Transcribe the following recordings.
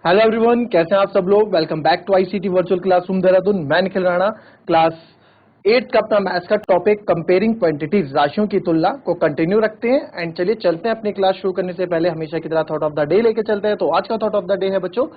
Hello everyone, कैसे हैं आप सब लोग। Welcome back to ICT virtual classroom Dehradun. मैं निखिल राणा। क्लास 8 का अपना मैथ्स का टॉपिक कंपेयरिंग क्वांटिटीज, राशियों की तुलना को कंटिन्यू रखते हैं। एंड चलिए चलते हैं अपनी क्लास शुरू करने से पहले हमेशा की तरह थॉट ऑफ द डे लेके चलते हैं। तो आज का थॉट ऑफ द डे है बच्चों,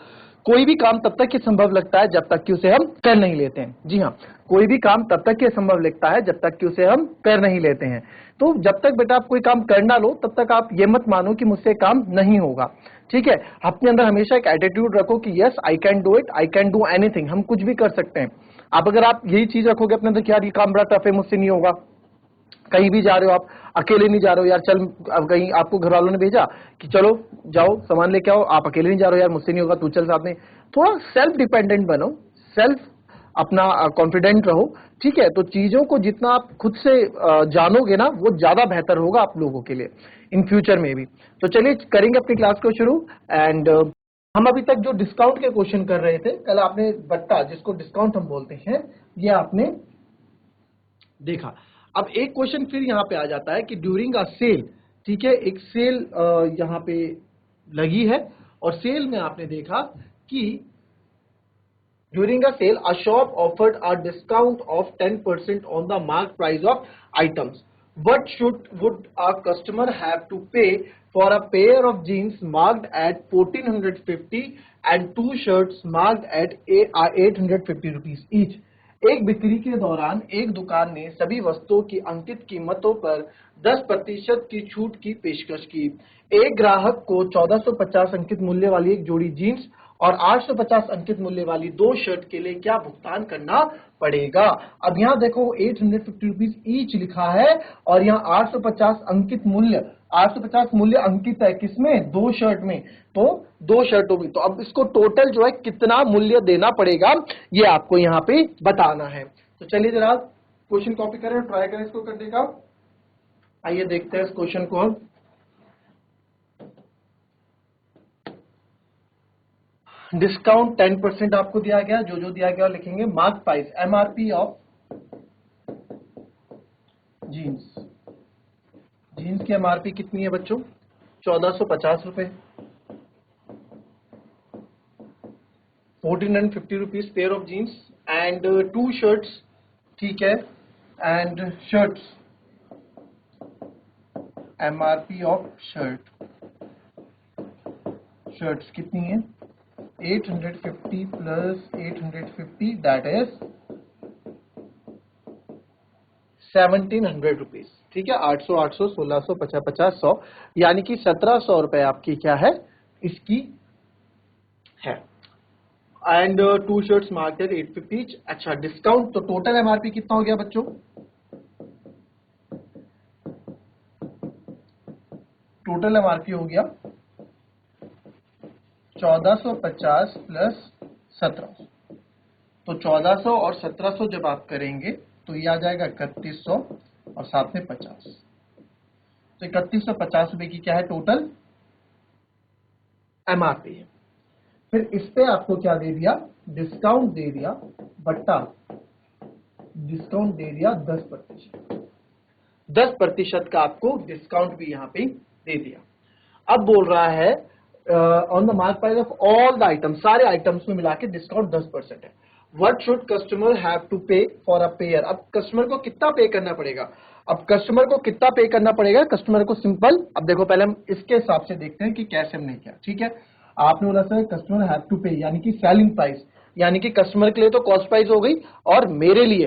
कोई भी काम तब तक ही संभव लगता है जब तक कि उसे हम कर नहीं लेते हैं। जी हाँ, कोई भी काम तब तक ही संभव लगता है जब तक कि उसे हम कर नहीं लेते हैं। तो जब तक बेटा आप कोई काम कर ना लो तब तक आप ये मत मानो कि मुझसे काम नहीं होगा। ठीक है, अपने अंदर हमेशा एक एटीट्यूड रखो कि yes I can do it, I can do anything, हम कुछ भी कर सकते हैं। अगर आप यही चीज रखोगे अपने अंदर कि यार ये काम बड़ा टफ है, मुझसे नहीं होगा, कहीं भी जा रहे हो आप, अकेले नहीं जा रहे हो यार, चल अब कहीं आपको घर वालों ने भेजा कि चलो जाओ सामान लेके आओ, आप अकेले नहीं जा रहे हो यार, मुझसे नहीं होगा, तू चल साथ में। थोड़ा सेल्फ डिपेंडेंट बनो, सेल्फ अपना कॉन्फिडेंट रहो। ठीक है, तो चीजों को जितना आप खुद से जानोगे ना वो ज्यादा बेहतर होगा आप लोगों के लिए इन फ्यूचर में भी। तो चलिए करेंगे अपनी क्लास को शुरू। एंड हम अभी तक जो डिस्काउंट के क्वेश्चन कर रहे थे, कल आपने बट्टा जिसको डिस्काउंट हम बोलते हैं ये आपने देखा। अब एक क्वेश्चन फिर यहां पे आ जाता है कि ड्यूरिंग अ सेल, ठीक है, एक सेल यहां पे लगी है और सेल में आपने देखा कि during a sale a shop offered a discount of 10% on the mark price of items. What would a customer have to pay for a pair of jeans marked at 1450 and two shirts marked at 850 rupees each? एक बिक्री के दौरान एक दुकान ने सभी वस्तुओं की अंकित कीमतों पर 10% की छूट की पेशकश की। एक ग्राहक को 1450 अंकित मूल्य वाली एक जोड़ी जीन्स और 850 अंकित मूल्य वाली दो शर्ट के लिए क्या भुगतान करना पड़ेगा। अब यहां देखो 850 रुपीज ईच लिखा है और यहाँ 850 अंकित मूल्य, 850 मूल्य अंकित है किसमें, दो शर्ट में, तो दो शर्टों में। तो अब इसको टोटल जो है कितना मूल्य देना पड़ेगा ये आपको यहाँ पे बताना है। तो चलिए जरा क्वेश्चन कॉपी करें, ट्राई करें इसको करने का। आइए देखते हैं इस क्वेश्चन को हम। डिस्काउंट 10% आपको दिया गया, जो जो दिया गया लिखेंगे। Mark price, MRP of jeans, jeans की एमआरपी कितनी है बच्चों, 1450 रुपए। 1450 rupees pair of jeans and two shirts, ठीक है, and shirts, MRP of shirt, shirts कितनी है 850 प्लस 850 दैट इज 1700 रुपीज। ठीक है, 800 800 1600 50 50 100, यानी कि 1700 रुपए आपकी क्या है इसकी है। And two shirts market 850। अच्छा, डिस्काउंट तो टोटल एमआरपी कितना हो गया बच्चों, टोटल एमआरपी हो गया 1450 प्लस 1700। तो 1400 और 1700 जब आप करेंगे तो ये आ जाएगा 3100 और साथ में 50। तो 3150 रुपए की क्या है टोटल एमआरपी है। फिर इस पे आपको क्या दे दिया, डिस्काउंट दे दिया, बट्टा डिस्काउंट दे दिया 10%। 10% का आपको डिस्काउंट भी यहां पे दे दिया। अब बोल रहा है on the mark price of all the item, सारे आइटम्स में मिला के डिस्काउंट 10% है। What should customer have to pay for a pair. अब कस्टमर को कितना पे करना पड़ेगा, अब कस्टमर को कितना पे करना पड़ेगा, कस्टमर को सिंपल, अब देखो पहले हम इसके हिसाब से देखते हैं कि कैसे हमने किया। ठीक है, आपने बोला सर कस्टमर हैव टू पे यानी कि सेलिंग प्राइस, यानी कि कस्टमर के लिए तो कॉस्ट प्राइस हो गई और मेरे लिए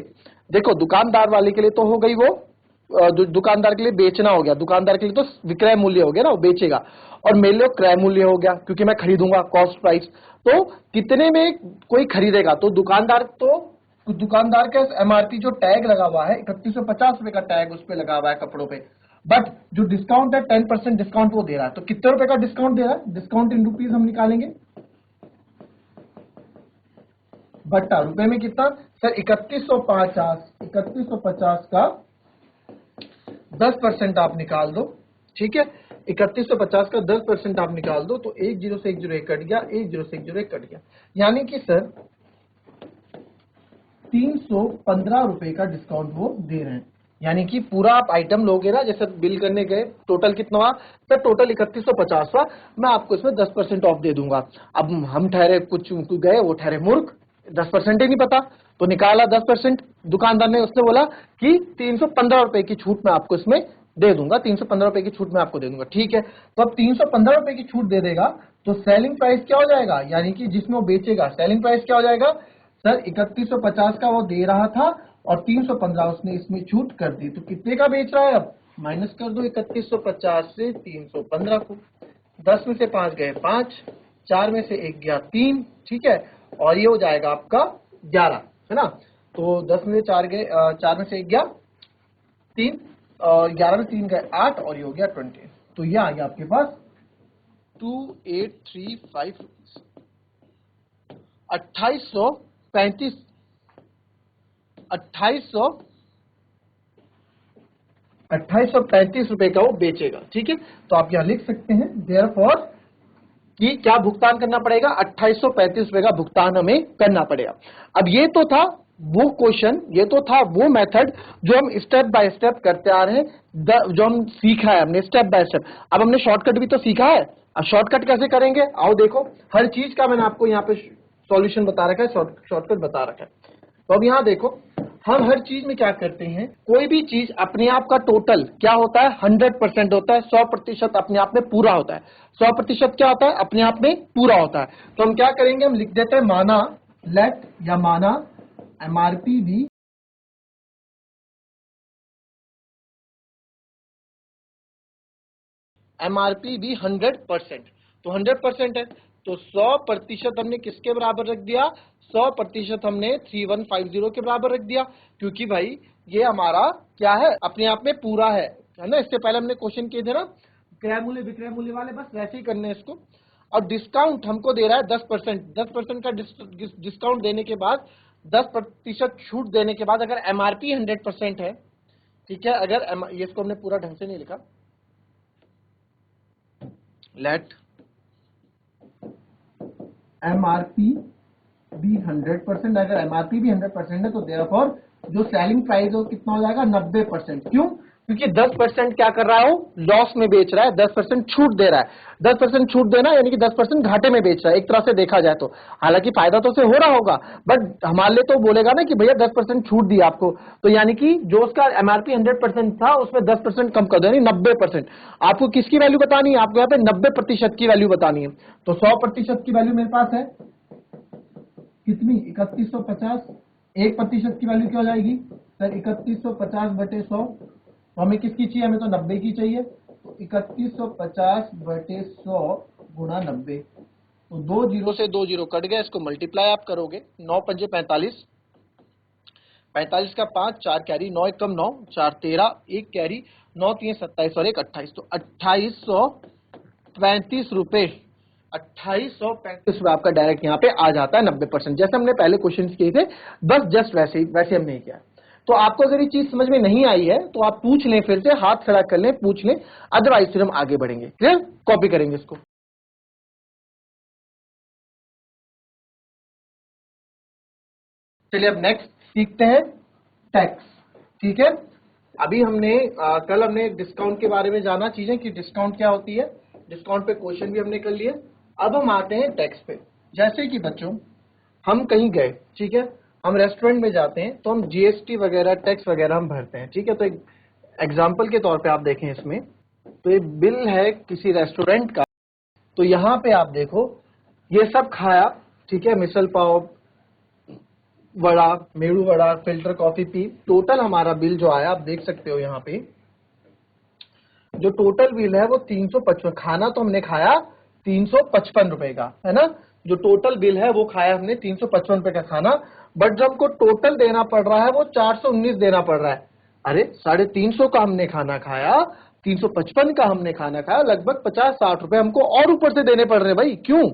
देखो दुकानदार वाले के लिए तो हो गई वो, दुकानदार के लिए बेचना हो गया, दुकानदार के लिए तो विक्रय मूल्य हो गया ना, वो बेचेगा, और मेरे लिए क्रय मूल्य हो गया क्योंकि मैं खरीदूंगा, कॉस्ट प्राइस। तो कितने में कोई खरीदेगा, तो दुकानदार का एमआरपी जो टैग लगा हुआ है 3150 रुपए का टैग उस पर लगा हुआ है कपड़ों पे, बट जो डिस्काउंट है 10% डिस्काउंट वो दे रहा है। तो कितने रुपए का डिस्काउंट दे रहा है, डिस्काउंट इन रुपीज हम निकालेंगे, बट्टा रुपए में कितना सर 3150 का 10% आप निकाल दो। ठीक है, 3150 का 10% आप निकाल दो तो 10 से 101 कट गया, 10 से 101 कट गया, यानी कि सर 315 रुपए का डिस्काउंट वो दे रहे हैं। यानी कि पूरा आप आइटम लोगे ना, जैसे बिल करने गए, टोटल कितना हुआ सर, टोटल 3150 हुआ, मैं आपको इसमें 10% ऑफ दे दूंगा। अब हम ठहरे कुछ गए, वो ठहरे मूर्ख, 10% ही नहीं पता, तो निकाला 10%। दुकानदार ने उसने बोला कि 315 रुपए की छूट मैं आपको इसमें दे दूंगा, 315 रुपए की छूट मैं आपको दे दूंगा। ठीक है, तो अब 315 रुपए की छूट दे देगा तो सेलिंग प्राइस क्या हो जाएगा, यानी कि जिसमें वो बेचेगा सेलिंग प्राइस क्या हो जाएगा सर, 3150 का वो दे रहा था और 315 उसने इसमें छूट कर दी, तो कितने का बेच रहा है, अब माइनस कर दो 3150 से 315 को, 10 में से 5 गए 5, 4 में से 1 गया 3, ठीक है, और ये हो जाएगा आपका 11, है ना। तो 10 में से 4 गए, 4 में से 1 गया 3, और 11 में 3 गए 8, और ये हो गया 20। तो ये आ गया आपके पास 2835 रुपीज, 2835 2835 रुपए का वो बेचेगा। ठीक है, तो आप यहां लिख सकते हैं देयरफॉर कि क्या भुगतान करना पड़ेगा, 2835 रुपए का भुगतान हमें करना पड़ेगा। अब ये तो था वो क्वेश्चन, ये तो था वो मेथड जो हम स्टेप बाय स्टेप करते आ रहे हैं, जो हम सीखा है हमने स्टेप बाय स्टेप। अब हमने शॉर्टकट भी तो सीखा है, अब शॉर्टकट कैसे करेंगे, आओ देखो। हर चीज का मैंने आपको यहाँ पे सॉल्यूशन बता रखा है, शॉर्टकट बता रखा है। तो अब यहाँ देखो, हम हर चीज में क्या करते हैं, कोई भी चीज अपने आप का टोटल क्या होता है, 100% होता है, 100% अपने आप में पूरा होता है। 100% क्या होता है, अपने आप में पूरा होता है। तो हम क्या करेंगे, हम लिख देते हैं माना, लेट या माना एमआरपी भी एमआरपी भी 100%, तो 100% है, तो 100% हमने किसके बराबर रख दिया, 100% हमने 3150 के बराबर रख दिया, क्योंकि भाई ये हमारा क्या है, अपने आप में पूरा है ना। इससे पहले हमने क्वेश्चन किए थे ना क्रय मूल्य विक्रय मूल्य वाले, बस वैसे ही करने इसको। और डिस्काउंट हमको दे रहा है 10%, 10% का डिस्काउंट देने के बाद, 10% छूट देने के बाद, अगर एमआरपी 100% है, ठीक है, अगर ये इसको हमने पूरा ढंग से नहीं लिखा, लेट एमआरपी भी 100%, अगर एमआरपी भी 100% है तो देयरफॉर जो सेलिंग प्राइस हो कितना हो जाएगा, 90%। क्यों, क्योंकि 10% क्या कर रहा है, वो लॉस में बेच रहा है, 10% छूट दे रहा है। 10% छूट देना यानी कि 10% घाटे में बेच रहा है, एक तरह से देखा जाए तो। हालांकि फायदा तो उसे हो रहा होगा, बट हमारे लिए तो बोलेगा ना कि भैया 10% छूट दी आपको, तो यानी कि जो उसका एमआरपी 100% था उसमें 10% कम कर दो, यानी 90%। आपको किसकी वैल्यू बतानी है, आपको यहाँ पे 90% की वैल्यू बतानी है। तो 100% की वैल्यू मेरे पास है कितनी, 3150, 1% की वैल्यू क्या हो जाएगी सर, 3150 बटे 100, तो हमें किसकी चाहिए, हमें तो 90 की चाहिए, तो 3150 बटे 100 गुणा 90, तो 2 जीरो से 2 जीरो कट गए, इसको मल्टीप्लाई आप करोगे, 9 पंजे 45, 45 का 5, 4 कैरी, 9 एक कम 9, 4 13, 1 कैरी, 9 3 27 और 1 28, तो 2835 रुपए, 2835 रुपए आपका डायरेक्ट यहाँ पे आ जाता है 90%, जैसे हमने पहले क्वेश्चन किए थे, बस जस्ट वैसे हमने किया। तो आपको अगर ये चीज समझ में नहीं आई है तो आप पूछ लें, फिर से हाथ खड़ा कर लें, पूछ लें, अदरवाइज फिर हम आगे बढ़ेंगे। क्लियर, कॉपी करेंगे इसको। चलिए अब नेक्स्ट सीखते हैं टैक्स। ठीक है, अभी हमने कल हमने डिस्काउंट के बारे में जाना, चीजें कि डिस्काउंट क्या होती है, डिस्काउंट पे क्वेश्चन भी हमने कर लिए। अब हम आते हैं टैक्स पे। जैसे कि बच्चों हम कहीं गए, ठीक है, हम रेस्टोरेंट में जाते हैं तो हम जीएसटी वगैरह टैक्स वगैरह हम भरते हैं। ठीक है, तो एक एग्जाम्पल के तौर पे आप देखें इसमें, तो ये बिल है किसी रेस्टोरेंट का, तो यहाँ पे आप देखो ये सब खाया, ठीक है, मिसल पाव, वड़ा, मेड़ू वड़ा, फिल्टर कॉफी पी, टोटल हमारा बिल जो आया आप देख सकते हो यहाँ पे, जो टोटल बिल है वो 355, खाना तो हमने खाया 355 रुपए का, है ना, जो टोटल बिल है वो खाया हमने 355 रुपए का खाना, बट जो हमको टोटल देना पड़ रहा है वो 419 देना पड़ रहा है। अरे 350 का हमने खाना खाया, 355 का हमने खाना खाया, लगभग 50-60 रुपए हमको और ऊपर से देने पड़ रहे हैं भाई, क्यों।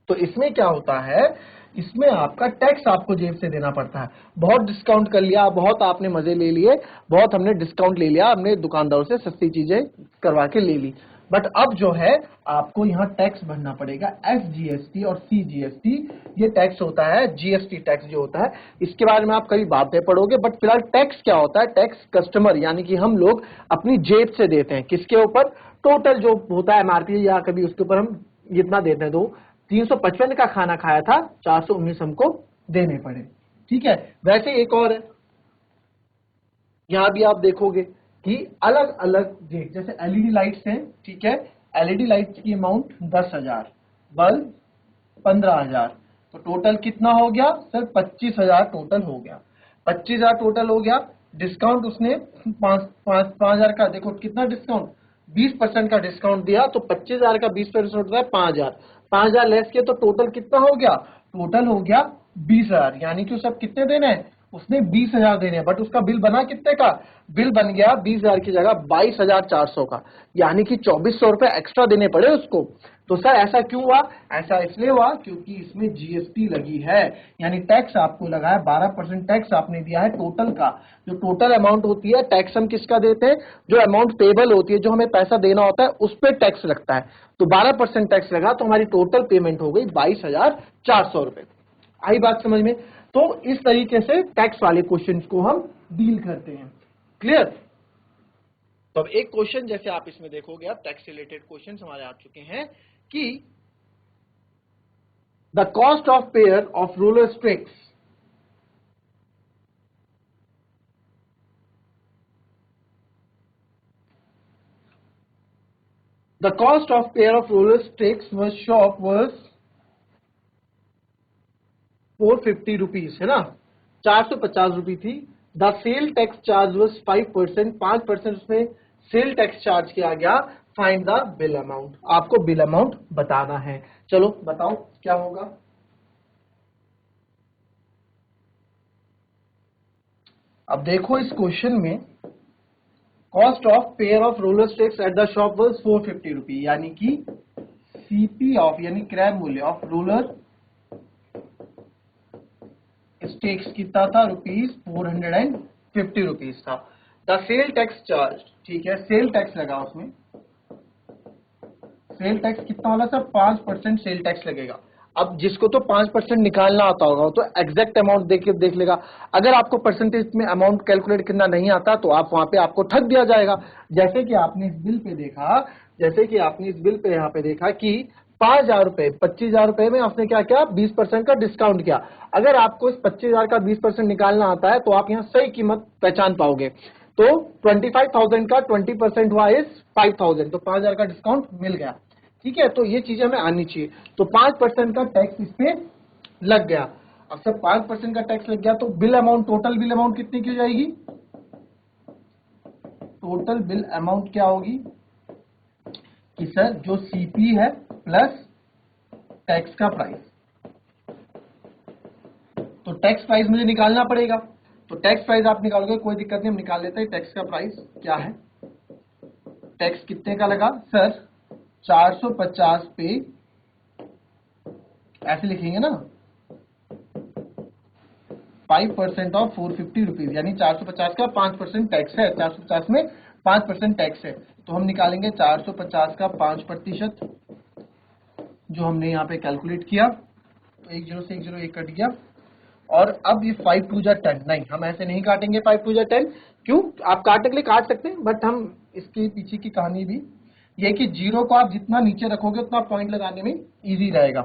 तो इसमें क्या होता है, इसमें आपका टैक्स आपको जेब से देना पड़ता है। बहुत डिस्काउंट कर लिया, बहुत आपने मजे ले लिए, बहुत हमने डिस्काउंट ले लिया, हमने दुकानदारों से सस्ती चीजें करवा के ले ली, बट अब जो है आपको यहाँ टैक्स भरना पड़ेगा, SGST और CGST, ये टैक्स होता है, GST टैक्स जो होता है, इसके बारे में आप कभी बात में पढ़ोगे। बट फिलहाल टैक्स क्या होता है, टैक्स कस्टमर यानी कि हम लोग अपनी जेब से देते हैं, किसके ऊपर, टोटल जो होता है MRP या कभी उसके ऊपर हम जितना देते हैं, तो 355 का खाना खाया था, 419 हमको देने पड़े। ठीक है, वैसे एक और है, यहां भी आप देखोगे कि अलग अलग रेट, जैसे LED लाइट्स हैं, ठीक है, LED लाइट्स की अमाउंट 10,000, बल्ब 15,000, तो टोटल कितना हो गया सर, 25,000 टोटल हो गया, 25,000 टोटल हो गया। डिस्काउंट उसने 5,000 का, देखो कितना डिस्काउंट, 20% का डिस्काउंट दिया, तो 25,000 का 20% होता है 5,000, 5,000 लेस किया तो टोटल कितना हो गया, टोटल हो गया 20,000, यानी कि सब कितने देने हैं, उसने 20,000 देने हैं, बट उसका बिल बना कितने का, बिल बन गया 20,000 की जगह 22,400 का, यानी कि 2,400 रुपए एक्स्ट्रा देने पड़े उसको। तो सर ऐसा क्यों हुआ, ऐसा इसलिए हुआ क्योंकि इसमें GST लगी है, यानी टैक्स आपको लगा है, 12% टैक्स आपने दिया है टोटल का। जो टोटल अमाउंट होती है, टैक्स हम किसका देते हैं, जो अमाउंट पेबल होती है, जो हमें पैसा देना होता है, उस पर टैक्स लगता है, तो 12% टैक्स लगा, तो हमारी टोटल पेमेंट हो गई 22,400 रुपए। आई बात समझ में। तो इस तरीके से टैक्स वाले क्वेश्चंस को हम डील करते हैं। क्लियर। तो अब एक क्वेश्चन जैसे आप इसमें देखोगे, अब टैक्स रिलेटेड क्वेश्चंस हमारे आ चुके हैं कि the cost of pair of rural strix, the cost of pair of rural strix was shop was 450 rupees, है ना, 450 रुपी थी। The sale tax charge was 5%, 5% उसमें सेल टैक्स चार्ज किया गया। फाइंड द बिल अमाउंट, आपको bill amount बताना है। चलो बताओ क्या होगा। अब देखो इस क्वेश्चन में cost of pair of roller stakes at the shop was 450 रुपी, यानी कि CP ऑफ यानी क्रय मूल्य ऑफ रोलर स्टेक्स कितना था, ₹450 रुपीज था। द सेल टैक्स चार्ज, ठीक है, सेल टैक्स लगा उसमें, सेल टैक्स कितना वाला सर, 5% सेल टैक्स लगेगा। अब जिसको तो 5% निकालना आता होगा वो तो एग्जैक्ट अमाउंट देख लेगा। अगर आपको परसेंटेज में अमाउंट कैलकुलेट करना नहीं आता तो आप वहां पे आपको ठग दिया जाएगा। जैसे कि आपने इस बिल पे देखा, जैसे कि आपने इस बिल पे यहाँ पे देखा कि 5,000 रुपए, 25,000 रुपए में आपने क्या किया, 20% का डिस्काउंट किया। अगर आपको इस 25,000 का 20% निकालना आता है तो आप यहाँ सही कीमत पहचान पाओगे। तो 25,000 का 20% हुआ इस 5,000, तो 5,000 का डिस्काउंट मिल गया। ठीक है, तो ये चीजें हमें आनी चाहिए। तो 5% का टैक्स इस पे लग गया। अब सर 5% का टैक्स लग गया तो bill amount, total bill amount कितनी की हो जाएगी, टोटल बिल अमाउंट क्या होगी कि सर जो CP है प्लस टैक्स का प्राइस, तो टैक्स प्राइस मुझे निकालना पड़ेगा। तो टैक्स प्राइस आप निकालोगे, कोई दिक्कत नहीं, हम निकाल लेते हैं। टैक्स का प्राइस क्या है, टैक्स कितने का लगा सर, 450 पे, ऐसे लिखेंगे ना, 5% ऑफ 450 रुपीज, यानी 450 का 5% टैक्स है, 450 में 5% टैक्स है, तो हम निकालेंगे 450 का 5%, जो हमने यहाँ पे कैलकुलेट किया, तो 1 0 से 1 0 1 कट गया। और अब ये 5 2 जा 10, नहीं हम ऐसे नहीं काटेंगे 5 2 जा 10, क्यों, आप काटने के लिए काट सकते हैं, बट हम इसके पीछे की कहानी भी ये कि जीरो को आप जितना नीचे रखोगे उतना पॉइंट लगाने में इजी रहेगा।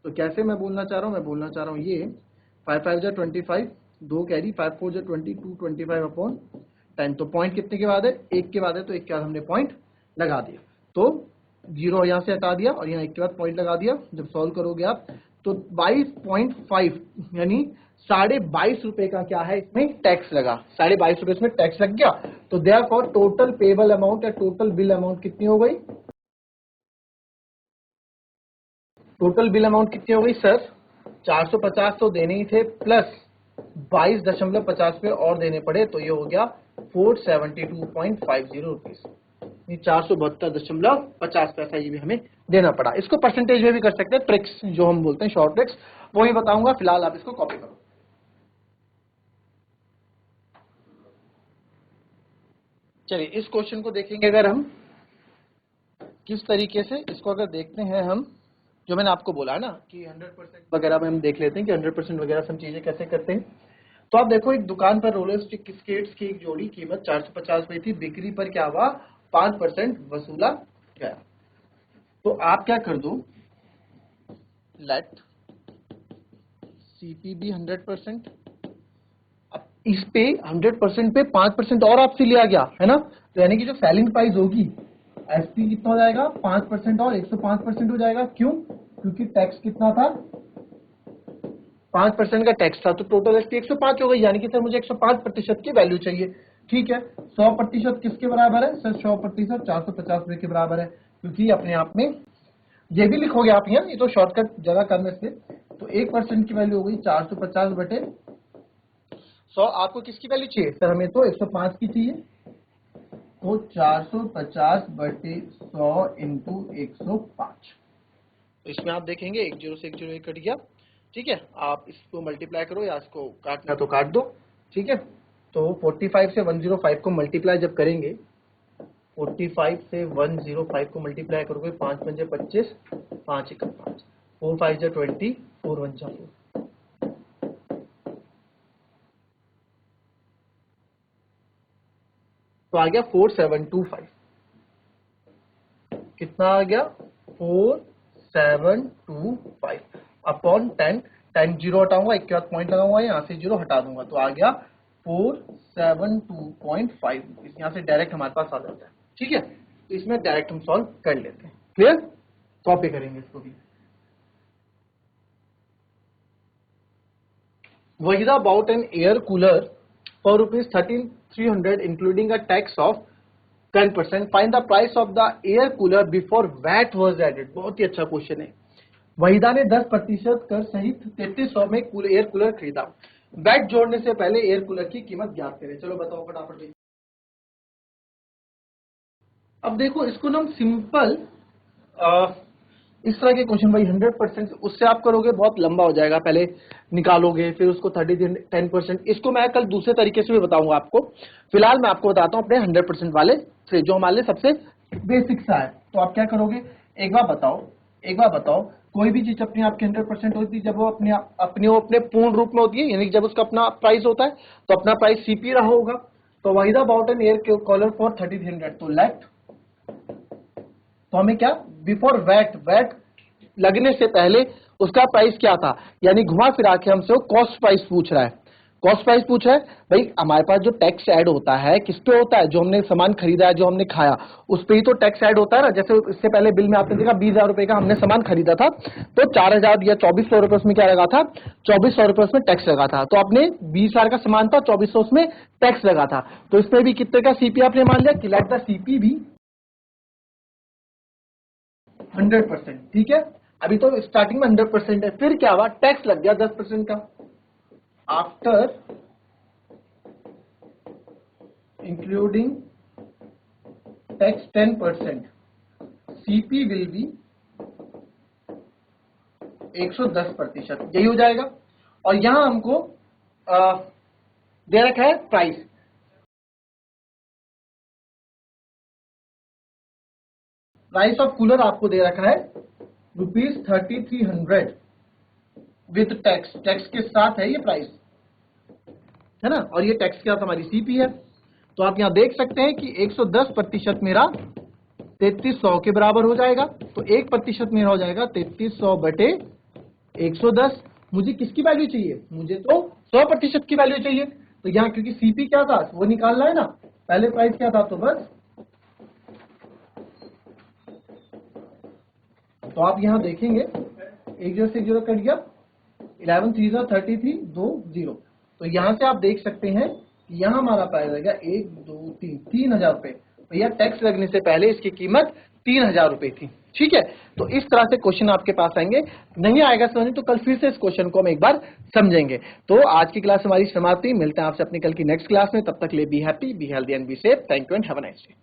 तो कैसे मैं बोलना चाह रहा हूँ, मैं बोलना चाह रहा हूँ ये 5 5 जा 25, 2 कैरी, 5 4 जा 22, 25 अपॉन 10, तो पॉइंट कितने के बाद है, 1 के बाद है, तो 1 के बाद हमने पॉइंट लगा दिया। तो जीरो यहाँ से हटा दिया और यहाँ 1 के बाद पॉइंट लगा दिया। जब सॉल्व करोगे आप तो 22.5 यानी 22.5 रुपए का क्या है इसमें टैक्स लगा, 22.5 रुपए इसमें टैक्स लग गया। तो देयरफॉर टोटल पेबल अमाउंट या टोटल बिल अमाउंट कितनी हो गई, टोटल बिल अमाउंट कितनी हो गई सर, 450 तो देने ही थे प्लस 22.50 पे और देने पड़े, तो ये हो गया 472.50 रुपीज, 472.50 पैसा ये भी हमें देना पड़ा। इसको परसेंटेज में भी कर सकते हैं, ट्रिक्स जो हम बोलते हैं शॉर्ट ट्रिक्स, वो ही बताऊंगा, फिलहाल आप इसको कॉपी करो। चलिए इस क्वेश्चन को देखेंगे अगर हम, किस तरीके से इसको अगर देखते हैं हम, जो मैंने आपको बोला है ना कि 100% वगैरह में हम देख लेते हैं कि 100% वगैरह सब चीजें कैसे करते हैं। तो आप देखो एक दुकान पर रोलर स्केट्स की एक जोड़ी कीमत 450 रुपए थी, बिक्री पर क्या हुआ 5% वसूला गया। तो आप क्या कर दो, लेट सीपी भी 100%, अब इस पे 100% पे 5% और आपसे लिया गया है ना, तो यानी कि जो सेलिंग प्राइस होगी एसपी कितना हो जाएगा 5% और 105% हो जाएगा। क्यों? क्योंकि टैक्स कितना था 5% का टैक्स था, तो टोटल एसपी 105 हो गई, यानी कि सर मुझे 105% की वैल्यू चाहिए। ठीक है, 100% किसके बराबर है सर? 100% 450 रुपए के बराबर है, क्योंकि अपने आप में ये भी लिखोगे आप यहाँ, ये तो शॉर्टकट जगह करने से। तो 1% की वैल्यू हो गई 450 बटे 100। आपको किसकी वैल्यू चाहिए सर? हमें तो 105 की चाहिए, तो 450 बटे 100 इंटू 105। तो इसमें आप देखेंगे 1 0 से 1 0 कट गया। ठीक है, आप इसको मल्टीप्लाई करो या इसको काटना तो काट दो। ठीक है, तो 45 से 105 को मल्टीप्लाई जब करेंगे, 45 से 105 को मल्टीप्लाई करोगे 5 पंजे 25, 5 1 5, 4 5 जा 20, 4 1 जा 4, तो आ गया 4725। कितना आ गया 4725 अपॉन 10। 10 जीरो हटाऊंगा, एक के बाद पॉइंट लगाऊंगा, यहाँ से जीरो हटा दूंगा, तो आ गया 472.5 रुपीज। यहाँ से डायरेक्ट हमारे पास आ जाता है। ठीक है, तो इसमें डायरेक्ट हम सॉल्व कर लेते हैं। क्लियर? कॉपी करेंगे इसको भी। Waheeda about an air cooler for ₹13,300 including a tax of 10%, find the price of the air cooler before VAT was added. बहुत ही अच्छा क्वेश्चन है। वहीदा ने 10% कर सहित 3300 में एयर कूलर खरीदा, वैट जोड़ने से पहले एयर कूलर की कीमत ज्ञात करें। चलो बताओ फटाफट। अब देखो इसको ना हम सिंपल इस तरह के क्वेश्चन भाई 100% उससे आप करोगे बहुत लंबा हो जाएगा, पहले निकालोगे फिर उसको 10%। इसको मैं कल दूसरे तरीके से भी बताऊंगा आपको। फिलहाल मैं आपको बताता हूं अपने 100% वाले से, जो हमारे लिए सबसे बेसिक सा है। तो आप क्या करोगे, एक बार बताओ कोई भी चीज अपनी आपकी 100% होती है जब वो अपने पूर्ण रूप में होती है, यानी जब उसका अपना प्राइस होता है तो अपना प्राइस सीपी रहा होगा। तो Waheeda about an air cooler for 3300, तो लेट, तो हमें क्या बिफोर वैट लगने से पहले उसका प्राइस क्या था, यानी घुमा फिरा के हमसे वो कॉस्ट प्राइस पूछ रहा है। कॉस्ट प्राइस पूछ रहा है भाई, हमारे पास जो टैक्स ऐड होता है किस पे होता है? जो हमने सामान खरीदा है, जो हमने खाया, उस पे ही तो टैक्स ऐड होता है ना। जैसे इससे पहले बिल में आपने देखा 20,000 रुपए का हमने सामान खरीदा था, तो 4,000 या 2,400 रुपए उसमें क्या लगा था? 2,400 रुपए उसमें टैक्स लगा था। तो आपने 20,000 का सामान था, 2,400 उसमें टैक्स लगा था, तो इसमें भी कितने का सीपी आपने मान लिया कि लेट द सीपी भी 100%। ठीक है, अभी तो स्टार्टिंग में 100% है, फिर क्या हुआ टैक्स लग गया 10% का। After including tax 10% CP will be 110%, यही हो जाएगा। और यहां हमको दे रखा है प्राइस ऑफ कूलर आपको दे रखा है ₹3300 विद टैक्स, टैक्स के साथ है ये प्राइस, है ना, और ये टैक्स के साथ हमारी सीपी है। तो आप यहां देख सकते हैं कि 110% मेरा 3300 के बराबर हो जाएगा, तो 1% मेरा हो जाएगा 3300 बटे 110। मुझे किसकी वैल्यू चाहिए? मुझे तो 100% की वैल्यू चाहिए। तो यहां क्योंकि सीपी क्या था वो निकालना है ना, पहले प्राइस क्या था, तो बस तो आप यहां देखेंगे 1 0 से 1 0 कट गया, 11 3 33 2 0। तो यहां से आप देख सकते हैं कि यहां हमारा प्राइस रहेगा 1 2 3 3,000 रुपए। भैया टैक्स लगने से पहले इसकी कीमत 3,000 रुपए थी। ठीक है, तो इस तरह से क्वेश्चन आपके पास आएंगे। नहीं आएगा समझ तो कल फिर से इस क्वेश्चन को हम एक बार समझेंगे। तो आज की क्लास हमारी समाप्ति, मिलते हैं आपसे अपनी कल की नेक्स्ट क्लास में। तब तक ले be happy, be healthy and be safe. Thank you and have a nice day.